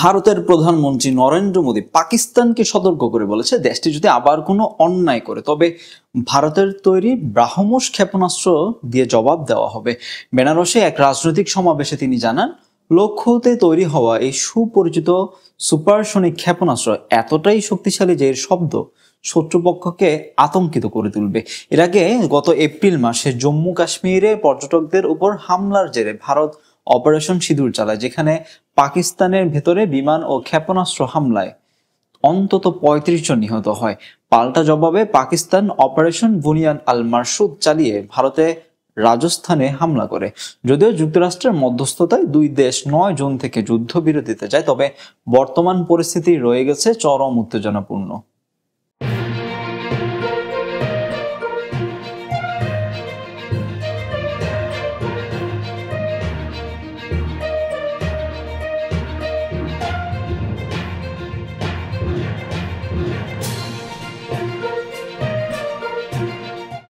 ভারতের প্রধানমন্ত্রী নরেন্দ্র মোদী পাকিস্তানকে সতর্ক করে বলেছে, দেশটি যদি আবার কোনো অন্যায় করে তবে ভারতের তৈরি ব্রাহ্মস ক্ষেপণাস্ত্র দিয়ে জবাব দেওয়া হবে। বেনারসে এক রাজনৈতিক সমাবেশে তিনি জানান, লক্ষ্যতে তৈরি হওয়া এই সুপরিচিত সুপারসনিক ক্ষেপণাস্ত্র এতটাই শক্তিশালী যে এর শব্দ শত্রুপক্ষকে আতঙ্কিত করে তুলবে। এর আগে গত এপ্রিল মাসে জম্মু কাশ্মীরে পর্যটকদের উপর হামলার জেরে ভারত অপারেশন সিঁদুর চালায়, যেখানে পাকিস্তানের ভেতরে বিমান ও ক্ষেপণাস্ত্র হামলায় অন্তত ৩৫ জন নিহত হয়। পাল্টা জবাবে পাকিস্তান অপারেশন বুনিয়াদ আল মারসুদ চালিয়ে ভারতে রাজস্থানে হামলা করে। যদিও যুক্তরাষ্ট্রের মধ্যস্থতায় দুই দেশ ৯ জুন থেকে যুদ্ধবিরতিতে যায়, তবে বর্তমান পরিস্থিতি রয়ে গেছে চরম উত্তেজনাপূর্ণ।